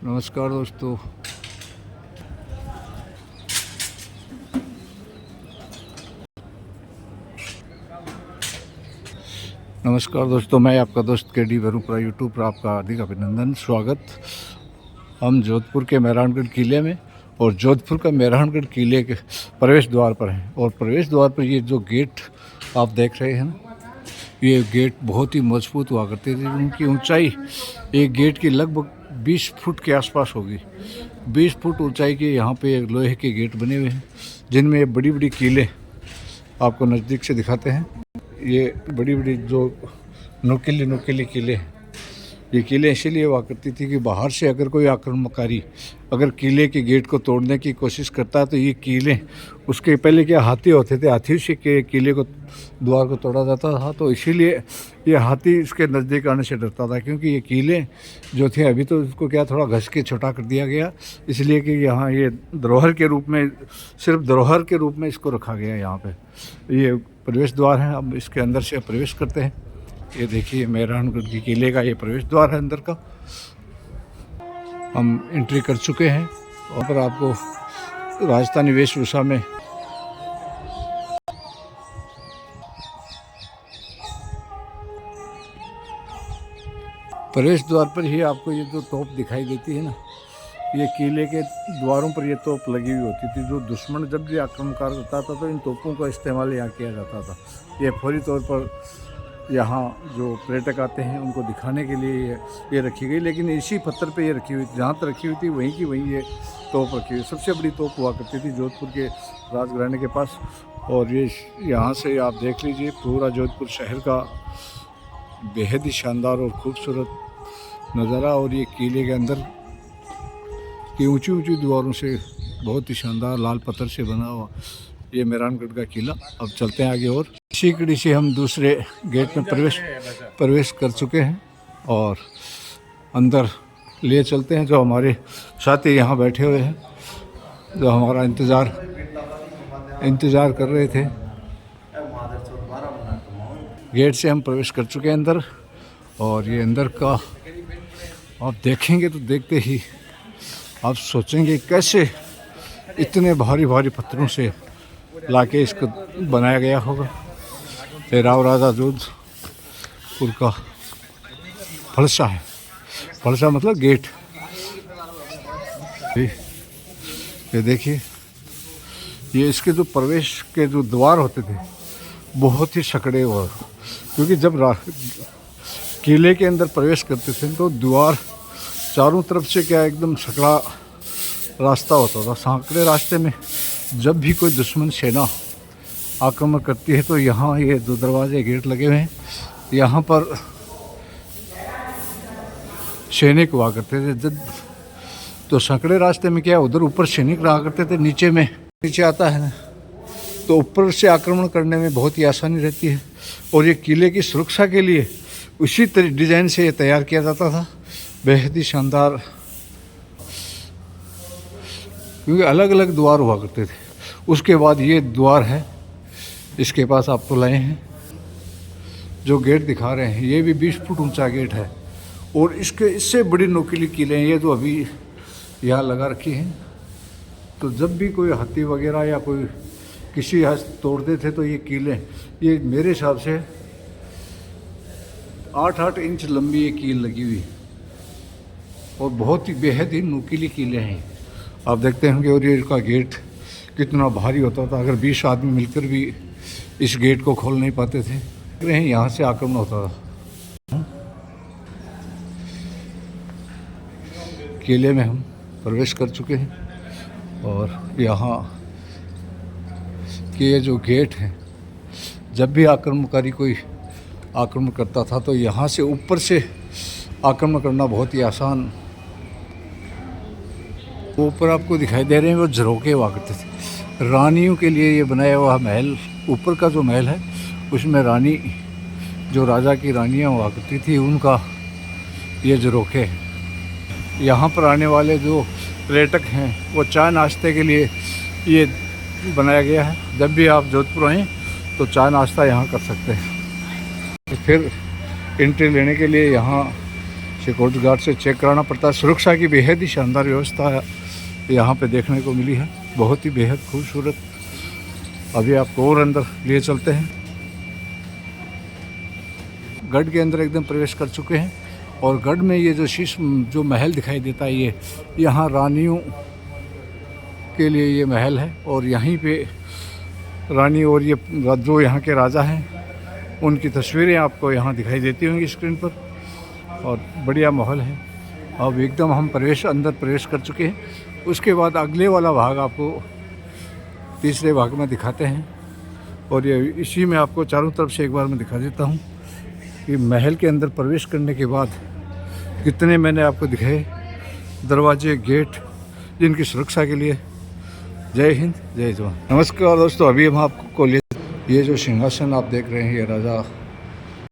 नमस्कार दोस्तों। मैं आपका दोस्त के.डी. वरुपुरा यूट्यूब पर आपका हार्दिक अभिनंदन स्वागत। हम जोधपुर के मेहरानगढ़ किले में और जोधपुर का मेहरानगढ़ किले के प्रवेश द्वार पर हैं और प्रवेश द्वार पर ये जो गेट आप देख रहे हैं ना, ये गेट बहुत ही मजबूत हुआ करते थे। उनकी ऊंचाई एक गेट की लगभग 20 फुट के आसपास होगी। 20 फुट ऊंचाई के यहाँ पे लोहे के गेट बने हुए हैं, जिनमें ये बड़ी बड़ी कीलें आपको नज़दीक से दिखाते हैं। ये बड़ी बड़ी जो नुकीली कीलें हैं, ये कीलें इसीलिए हुआ करती थी कि बाहर से अगर कोई आक्रमणकारी अगर किले के गेट को तोड़ने की कोशिश करता है तो ये कीलें, उसके पहले क्या हाथी होते थे, हाथी से के किले को द्वार को तोड़ा जाता था। तो इसीलिए ये हाथी इसके नज़दीक आने से डरता था, क्योंकि ये कीलें जो थे अभी तो इसको क्या थोड़ा घस के छोटा कर दिया गया, इसलिए कि यहाँ ये धरोहर के रूप में, सिर्फ धरोहर के रूप में इसको रखा गया। यहाँ पे ये प्रवेश द्वार है। अब इसके अंदर से प्रवेश करते हैं। ये देखिए मेहरानगढ़ की किले का ये प्रवेश द्वार है अंदर का। हम एंट्री कर चुके हैं और पर आपको राजस्थानी वेशभूषा में प्रवेश द्वार पर ही आपको ये जो तोप दिखाई देती है ना, ये किले के द्वारों पर ये तोप लगी हुई होती थी। जो दुश्मन जब भी आक्रमणकार करता था तो इन तोपों का इस्तेमाल यहाँ किया जाता था। ये फौरी तौर पर यहाँ जो पर्यटक आते हैं उनको दिखाने के लिए ये रखी गई, लेकिन इसी पत्थर पे ये रखी हुई थी। जहाँ तक रखी हुई थी वहीं की वहीं ये तोप रखी हुई। सबसे बड़ी तोप हुआ करती थी जोधपुर के राजघराने के पास। और ये यहाँ से आप देख लीजिए पूरा जोधपुर शहर का बेहद ही शानदार और खूबसूरत नज़ारा। और ये किले के अंदर की ऊंची ऊंची दीवारों से बहुत ही शानदार लाल पत्थर से बना हुआ ये मेहरानगढ़ का किला। अब चलते हैं आगे और इसी कड़ी से हम दूसरे गेट में प्रवेश कर चुके हैं और अंदर ले चलते हैं। जो हमारे साथी यहाँ बैठे हुए हैं, जो हमारा इंतज़ार कर रहे थे, गेट से हम प्रवेश कर चुके हैं अंदर। और ये अंदर का आप देखेंगे तो देखते ही आप सोचेंगे कैसे इतने भारी भारी पत्थरों से लाके इसको बनाया गया होगा। राव राजा जोधपुर का फलसा है। फलसा मतलब गेट। ये देखिए, ये इसके जो प्रवेश के जो द्वार होते थे बहुत ही सकड़े हुए, क्योंकि जब किले के अंदर प्रवेश करते थे तो द्वार चारों तरफ से क्या एकदम सकड़ा रास्ता होता था। सांकड़े रास्ते में जब भी कोई दुश्मन सेना आक्रमण करती है तो यहाँ ये दो दरवाजे गेट लगे हुए हैं। यहाँ पर सैनिक हुआ करते थे। जब तो सांकड़े रास्ते में क्या उधर ऊपर सैनिक रहा करते थे, नीचे आता है ना, तो ऊपर से आक्रमण करने में बहुत ही आसानी रहती है। और ये किले की सुरक्षा के लिए उसी डिज़ाइन से ये तैयार किया जाता था। बेहद ही शानदार, क्योंकि अलग अलग द्वार हुआ करते थे। उसके बाद ये द्वार है, इसके पास आपको लाए हैं जो गेट दिखा रहे हैं। ये भी 20 फुट ऊंचा गेट है और इसके इससे बड़ी नुकीली कीलें ये तो अभी यहाँ लगा रखी हैं। तो जब भी कोई हाथी वगैरह या कोई किसी हस्त तोड़ते थे तो ये कीलें, ये मेरे हिसाब से 8-8 इंच लंबी ये कील लगी हुई और बहुत ही बेहद ही नुकीली कीलें हैं। आप देखते होंगे। और ये इसका गेट कितना भारी होता था, अगर 20 आदमी मिलकर भी इस गेट को खोल नहीं पाते थे। यहाँ से आक्रमण होता था। किले में हम प्रवेश कर चुके हैं और यहाँ के ये जो गेट हैं, जब भी आक्रमणकारी कोई आक्रमण करता था तो यहाँ से ऊपर से आक्रमण करना बहुत ही आसान। वो ऊपर आपको दिखाई दे रहे हैं वो झरोखे हुआ करते थे। रानियों के लिए ये बनाया हुआ महल, ऊपर का जो महल है उसमें रानी, जो राजा की रानियाँ हुआ करती थी, उनका ये झरोखे है। यहाँ पर आने वाले जो पर्यटक हैं वो चाय नाश्ते के लिए ये बनाया गया है। जब भी आप जोधपुर आएँ तो चाय नाश्ता यहाँ कर सकते हैं। तो फिर एंट्री लेने के लिए यहाँ सिक्योरिटी गार्ड से चेक कराना पड़ता है। सुरक्षा की बेहद ही शानदार व्यवस्था यहाँ पे देखने को मिली है, बहुत ही बेहद खूबसूरत। अभी आपको और अंदर लिए चलते हैं। गढ़ के अंदर एकदम प्रवेश कर चुके हैं और गढ़ में ये जो महल दिखाई देता है, ये यहाँ रानियों के लिए ये महल है और यहीं पे रानी और ये जो यहाँ के राजा हैं उनकी तस्वीरें आपको यहाँ दिखाई देती होंगी स्क्रीन पर, और बढ़िया माहौल है। अब एकदम हम अंदर प्रवेश कर चुके हैं। उसके बाद अगले वाला भाग आपको तीसरे भाग में दिखाते हैं और ये इसी में आपको चारों तरफ से एक बार मैं दिखा देता हूँ कि महल के अंदर प्रवेश करने के बाद कितने मैंने आपको दिखाए दरवाजे, गेट, जिनकी सुरक्षा के लिए। जय हिंद, जय जवान। नमस्कार दोस्तों, अभी हम आपको ये जो सिंहासन आप देख रहे हैं, ये राजा